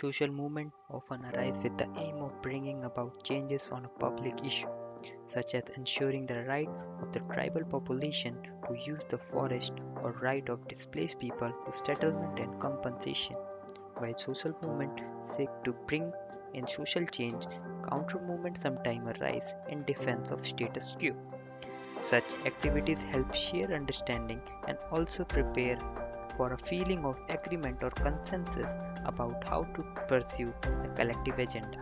Social movements often arise with the aim of bringing about changes on a public issue, such as ensuring the right of the tribal population to use the forest or right of displaced people to settlement and compensation. While social movements seek to bring in social change, counter movements sometimes arise in defense of status quo. Such activities help share understanding and also prepare for a feeling of agreement or consensus about how to pursue the collective agenda.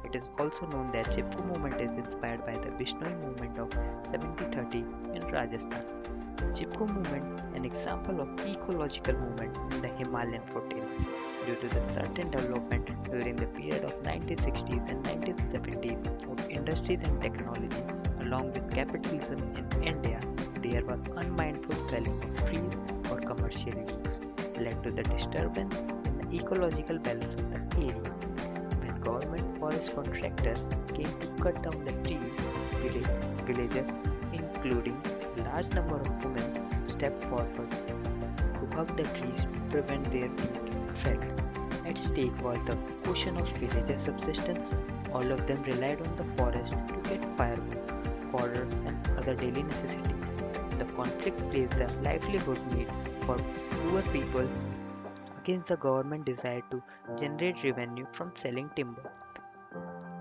It is also known that Chipko movement is inspired by the Bishnoi movement of 1730 in Rajasthan. Chipko movement, an example of ecological movement in the Himalayan foothills, due to the certain development during the period of 1960s and 1970s of industries and technology, along with capitalism in India, there was unmindful felling of trees for commercial use, led to the disturbance in the ecological balance of the area. When government forest contractors came to cut down the trees, villagers, including large number of women, stepped forward to hug the trees to prevent their being felled. At stake was the question of villagers' subsistence. All of them relied on the forest to get firewood, fodder, and other daily necessities. The conflict placed the livelihood need for poor people against the government desire to generate revenue from selling timber.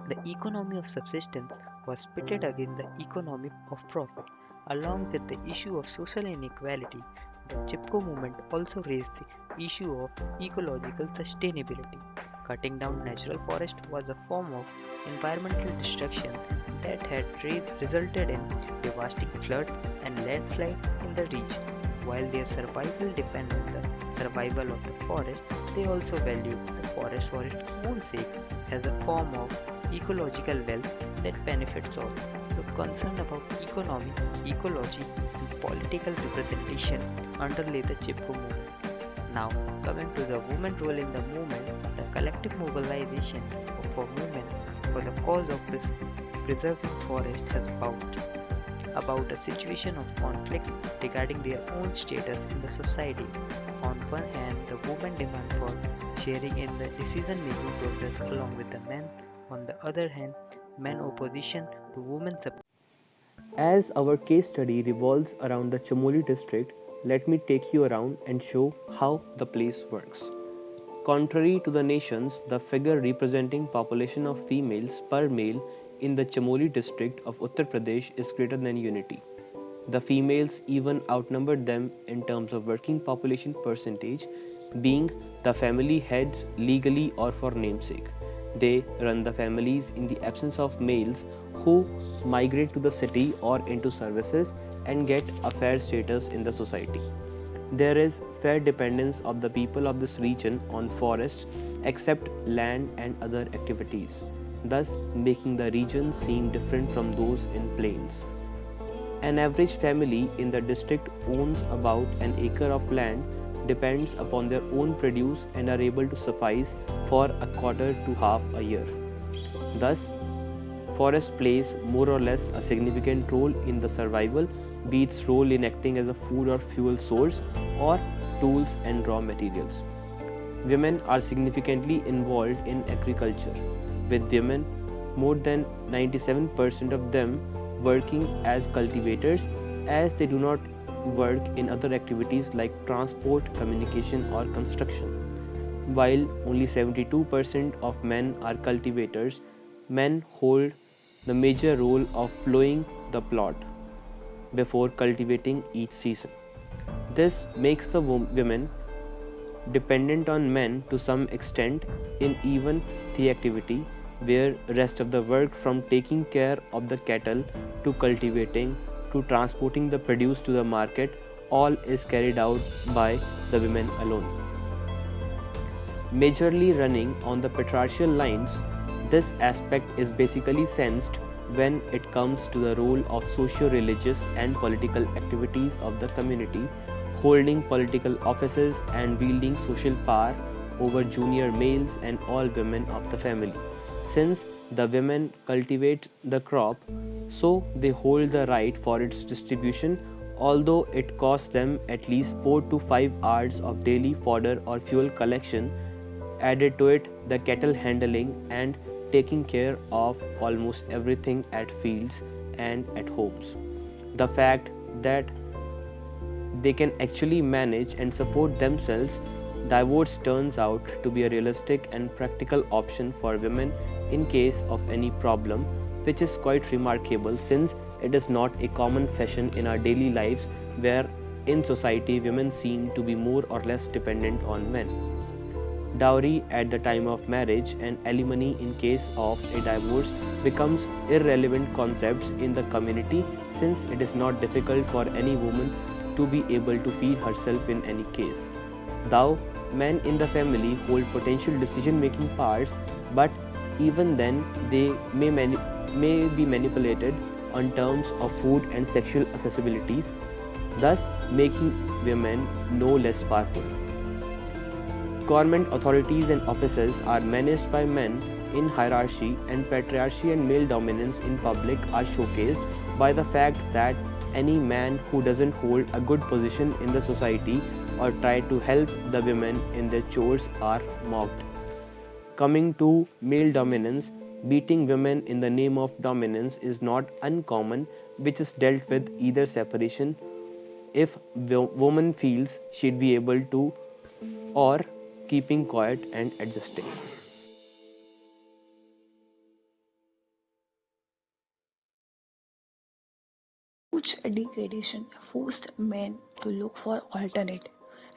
The economy of subsistence was pitted against the economy of profit. Along with the issue of social inequality, the Chipko movement also raised the issue of ecological sustainability. Cutting down natural forest was a form of environmental destruction that had resulted in devastating floods and landslides in the region. While their survival depended on the survival of the forest, they also valued the forest for its own sake as a form of ecological wealth that benefits all. So, concern about economy, ecology, and political representation underlay the Chipko movement. Now, coming to the women role in the movement, the collective mobilization for women for the cause of preserving forest has about a situation of conflicts regarding their own status in the society. On one hand, the women demand for sharing in the decision-making process along with the men. On the other hand, men opposition to women's. As our case study revolves around the Chamoli district, let me take you around and show how the place works. Contrary to the nations, the figure representing population of females per male in the Chamoli district of Uttar Pradesh is greater than unity. The females even outnumbered them in terms of working population percentage, being the family heads legally or for namesake. They run the families in the absence of males who migrate to the city or into services and get a fair status in the society. There is fair dependence of the people of this region on forests except land and other activities, thus making the region seem different from those in plains. An average family in the district owns about an acre of land, depends upon their own produce and are able to suffice for a quarter to half a year. Thus, forest plays more or less a significant role in the survival, be its role in acting as a food or fuel source or tools and raw materials. Women are significantly involved in agriculture, with women more than 97% of them working as cultivators, as they do not work in other activities like transport, communication or construction. While only 72% of men are cultivators, men hold the major role of plowing the plot before cultivating each season. This makes the women dependent on men to some extent in even the activity, where rest of the work from taking care of the cattle to cultivating to transporting the produce to the market all is carried out by the women alone. Majorly running on the patriarchal lines, this aspect is basically sensed when it comes to the role of socio-religious and political activities of the community, holding political offices and wielding social power over junior males and all women of the family. Since the women cultivate the crop, so they hold the right for its distribution, although it costs them at least 4 to 5 hours of daily fodder or fuel collection Added to it, the cattle handling and taking care of almost everything at fields and at homes. The fact that they can actually manage and support themselves, divorce turns out to be a realistic and practical option for women in case of any problem, which is quite remarkable since it is not a common fashion in our daily lives where in society women seem to be more or less dependent on men. Dowry at the time of marriage and alimony in case of a divorce becomes irrelevant concepts in the community since it is not difficult for any woman to be able to feed herself in any case. Though men in the family hold potential decision making parts, but even then they may be manipulated on terms of food and sexual accessibilities, thus making women no less powerful. Government authorities and offices are managed by men in hierarchy, and patriarchy and male dominance in public are showcased by the fact that any man who doesn't hold a good position in the society or try to help the women in their chores are mocked. Coming to male dominance, beating women in the name of dominance is not uncommon, which is dealt with either separation if woman feels she'd be able to, or keeping quiet and adjusting. Huge degradation forced men to look for alternate,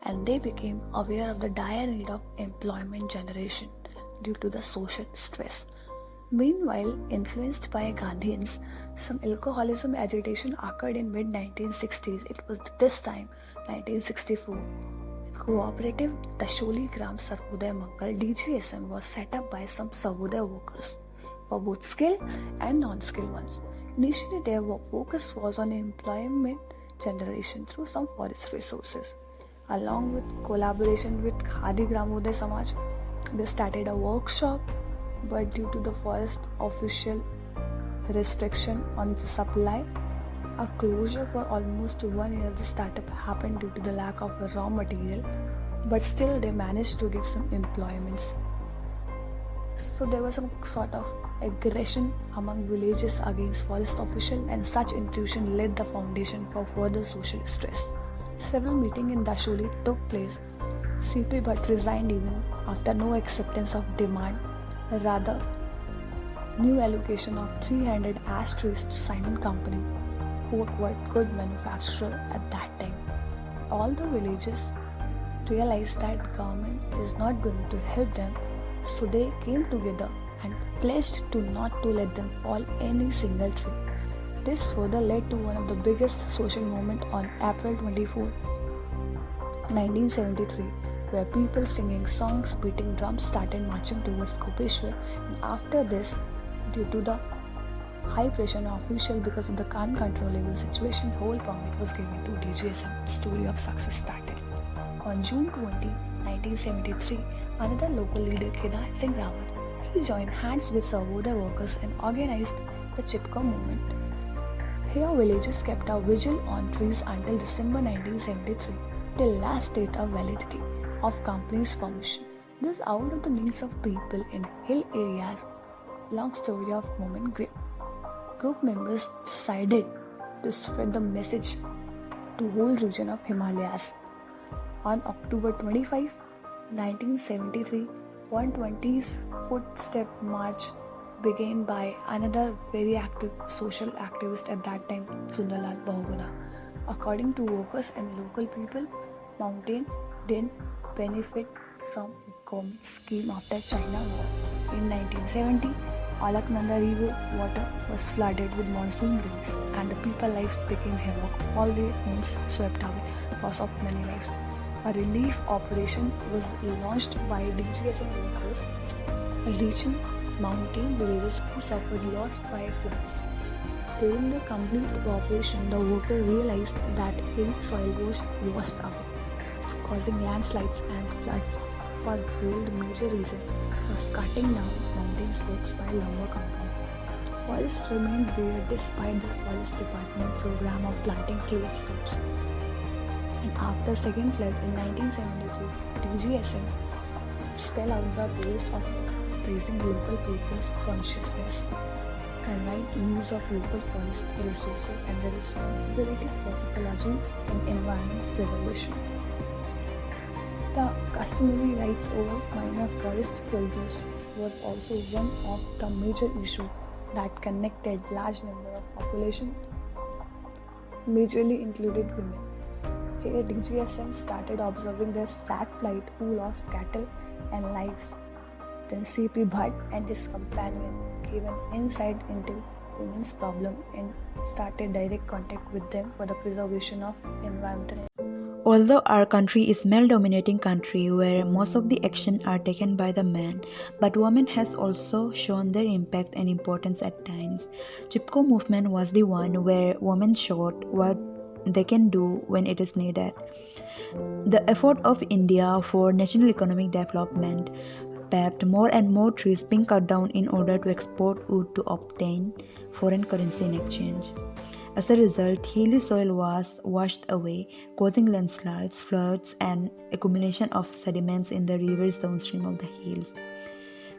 and they became aware of the dire need of employment generation due to the social stress. Meanwhile, influenced by Gandhians, some alcoholism agitation occurred in mid 1960s. It was this time, 1964. With cooperative Dasholi Gram Sarvodaya Mangal DGSM was set up by some Sarvodaya workers for both skilled and non-skilled ones. Initially, their focus was on employment generation through some forest resources. Along with collaboration with Khadi Gramodaya Samaj, they started a workshop, but due to the forest official restriction on the supply, a closure for almost 1 year of the startup happened due to the lack of raw material, but still they managed to give some employments. So there was some sort of aggression among villages against forest official, and such intrusion laid the foundation for further social stress. Several meetings in Dasholi took place. CP Bhatt resigned even after no acceptance of demand, rather new allocation of 300 ash trees to Simon Company, who were quite good manufacturer at that time. All the villages realized that government is not going to help them, so they came together and pledged to not to let them fall any single tree. This further led to one of the biggest social movements on April 24, 1973, where people singing songs, beating drums started marching towards Kopeshwar, and after this, due to the high pressure on official because of the uncontrollable situation, whole permit was given to DGSM. Story of success started. On June 20, 1973, another local leader, Kedar Singh Rawat, he joined hands with Sarvodaya workers and organized the Chipko movement. Here, villages kept a vigil on trees until December 1973, till last date of validity of company's permission. This out of the needs of people in hill areas. Long story of movement grew. Group members decided to spread the message to whole region of Himalayas. On October 25, 1973, 120's footstep march began by another very active social activist at that time, Sundarlal Bahuguna. According to workers and local people, mountain didn't benefit from government scheme after China war. In 1970, Alaknanda River water was flooded with monsoon rains, and the people's lives became havoc. All their homes swept away, loss of many lives. A relief operation was launched by DGSM workers, reaching mountain villages who suffered loss by floods. During the complete operation, the worker realized that heavy soil was washed away, causing landslides and floods. For gold, major reason was cutting down mountain slopes by lumber company. Forests remained bare despite the forest department program of planting clay slopes. And after second flood in 1973, DGSM spell out the roles of raising local people's consciousness, combine use of local forest resources and the responsibility for ecology and environment preservation. The customary rights over minor forest produce was also one of the major issues that connected large number of population, majorly included women. Here DGSM started observing the sad plight who lost cattle and lives. Then CP Bhatt and his companion gave an insight into women's problem and started direct contact with them for the preservation of environmental. Although our country is male-dominating country where most of the action are taken by the men, but women has also shown their impact and importance at times. Chipko movement was the one where women showed what they can do when it is needed. The effort of India for national economic development paved more and more trees being cut down in order to export wood to obtain foreign currency in exchange. As a result, hilly soil was washed away, causing landslides, floods, and accumulation of sediments in the rivers downstream of the hills.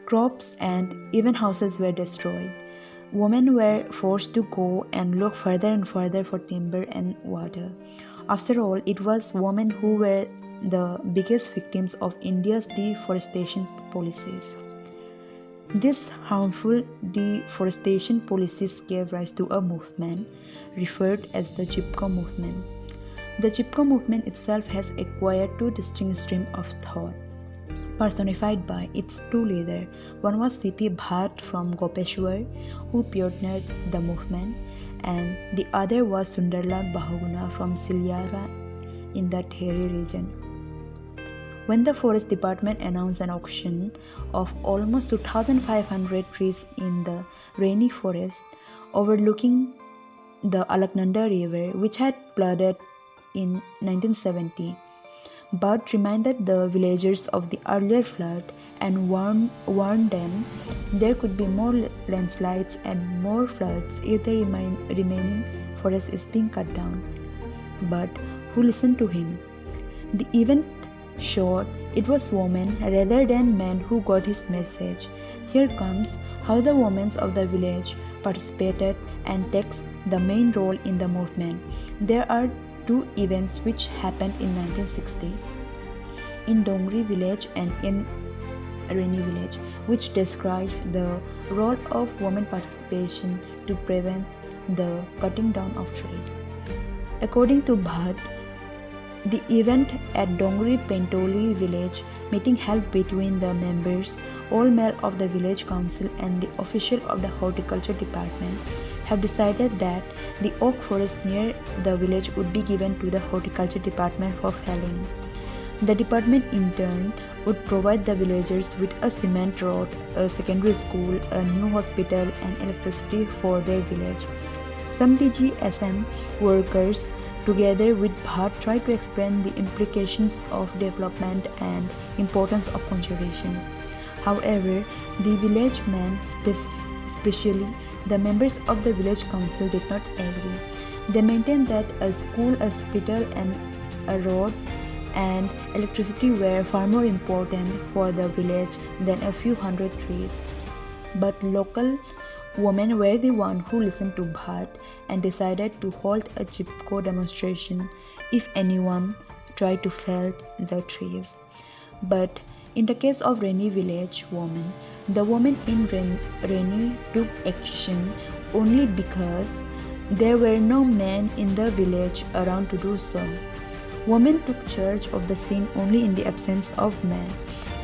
Crops and even houses were destroyed. Women were forced to go and look further and further for timber and water. After all, it was women who were the biggest victims of India's deforestation policies. These harmful deforestation policies gave rise to a movement referred as the Chipko movement. The Chipko movement itself has acquired two distinct streams of thought, personified by its two leaders. One was C.P. Bhatt from Gopeshwar, who pioneered the movement, and the other was Sundarlal Bahuguna from Siliara in the Theri region. When the Forest Department announced an auction of almost 2,500 trees in the rainy forest overlooking the Alaknanda River, which had flooded in 1970, Bhatt reminded the villagers of the earlier flood and warned them there could be more landslides and more floods if the remaining forest is being cut down. But who listened to him? The event showed it was women rather than men who got his message. Here comes how the women of the village participated and takes the main role in the movement. There are two events which happened in 1960s in Dongri village and in Reni village, which describe the role of women participation to prevent the cutting down of trees. According to Bhatt, the event at Dongri Pentoli village meeting held between the members, all male of the village council and the official of the horticulture department have decided that the oak forest near the village would be given to the horticulture department for felling. The department in turn would provide the villagers with a cement road, a secondary school, a new hospital and electricity for their village. Some DGSM workers together with Bhatt tried to explain the implications of development and importance of conservation. However, the village men, especially the members of the village council, did not agree. They maintained that a school, a hospital and a road and electricity were far more important for the village than a few hundred trees. But local women were the one who listened to Bhatt and decided to hold a Chipko demonstration if anyone tried to fell the trees. But in the case of Reni village women, the women in Reni took action only because there were no men in the village around to do so. Women took charge of the scene only in the absence of men,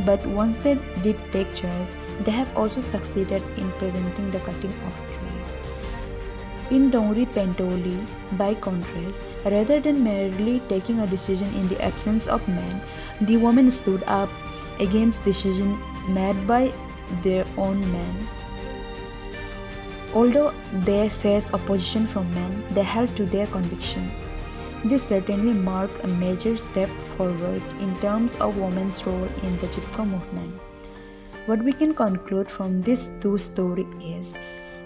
but once they did take charge, they have also succeeded in preventing the cutting of trees. In Dongri Pentoli, by contrast, rather than merely taking a decision in the absence of men, the women stood up against decisions made by their own men. Although they faced opposition from men, they held to their conviction. This certainly marked a major step forward in terms of women's role in the Chipko movement. What we can conclude from these two stories is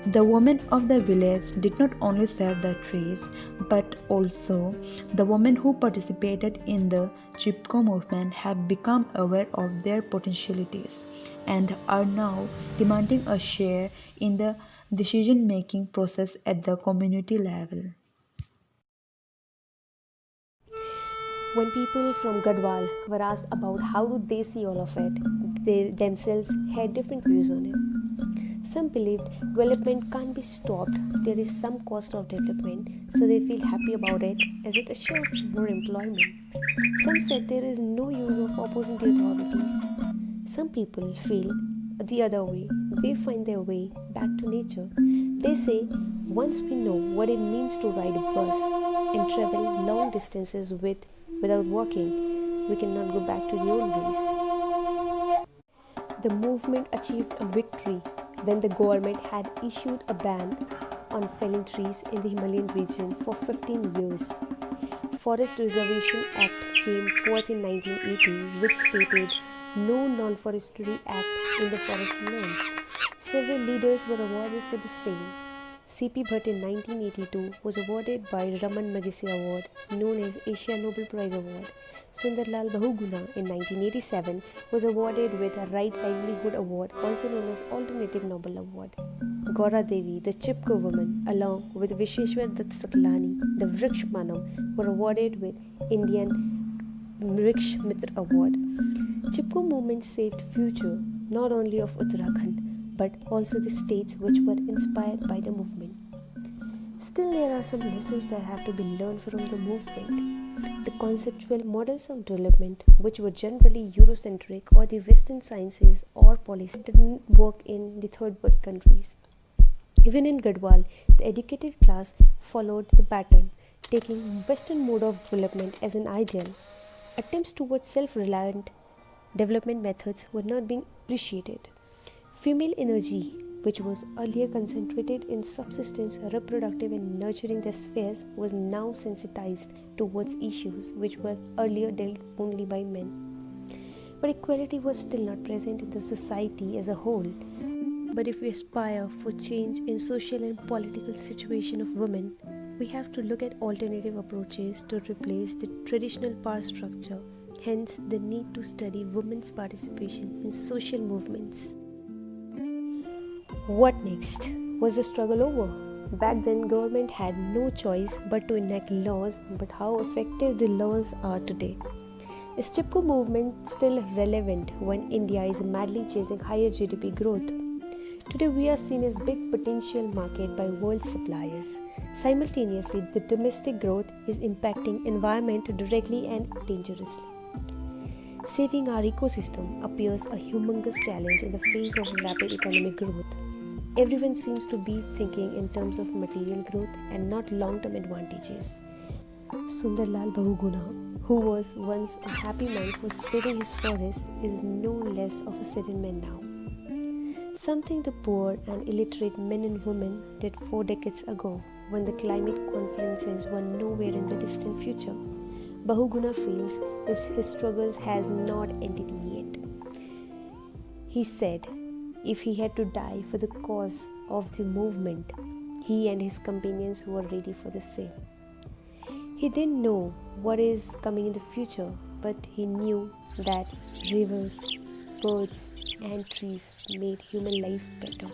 the women of the village did not only save the trees, but also the women who participated in the Chipko movement have become aware of their potentialities and are now demanding a share in the decision making process at the community level. When people from Gadwal were asked about how do they see all of it, they themselves had different views on it. Some believed development can't be stopped, there is some cost of development, so they feel happy about it as it assures more employment. Some said there is no use of opposing the authorities. Some people feel the other way, they find their way back to nature. They say once we know what it means to ride a bus and travel long distances without walking, we cannot go back to the old ways. The movement achieved a victory when the government had issued a ban on felling trees in the Himalayan region for 15 years. Forest Reservation Act came forth in 1980, which stated no non-forestry act in the forest lands. Several leaders were awarded for the same. C.P. Bhatt in 1982 was awarded by Raman Magsaysay Award, known as Asia Nobel Prize Award. Sundarlal Bahuguna in 1987 was awarded with a Right Livelihood Award, also known as Alternative Nobel Award. Gaura Devi, the Chipko woman, along with Visheshwar Dutt Saklani, the Vriksh Manav, were awarded with Indian Vriksh Mitra Award. Chipko movement saved future not only of Uttarakhand but also the states which were inspired by the movement. Still, there are some lessons that have to be learned from the movement. The conceptual models of development, which were generally Eurocentric or the Western sciences or policy, didn't work in the third world countries. Even in Gadwal, the educated class followed the pattern, taking Western mode of development as an ideal. Attempts towards self-reliant development methods were not being appreciated. Female energy, which was earlier concentrated in subsistence, reproductive and nurturing the spheres, was now sensitized towards issues which were earlier dealt only by men. But equality was still not present in the society as a whole. But if we aspire for change in social and political situation of women, we have to look at alternative approaches to replace the traditional power structure, hence the need to study women's participation in social movements. What next? Was the struggle over? Back then, government had no choice but to enact laws, but how effective the laws are today? Is Chipko movement still relevant when India is madly chasing higher GDP growth? Today, we are seen as big potential market by world suppliers. Simultaneously, the domestic growth is impacting environment directly and dangerously. Saving our ecosystem appears a humongous challenge in the face of rapid economic growth. Everyone seems to be thinking in terms of material growth and not long-term advantages. Sundarlal Bahuguna, who was once a happy man for saving his forest, is no less of a saddened man now. Something the poor and illiterate men and women did 4 decades ago when the climate conferences were nowhere in the distant future. Bahuguna feels his struggles has not ended yet. He said, if he had to die for the cause of the movement, he and his companions were ready for the same. He didn't know what is coming in the future, but he knew that rivers, birds, and trees made human life better.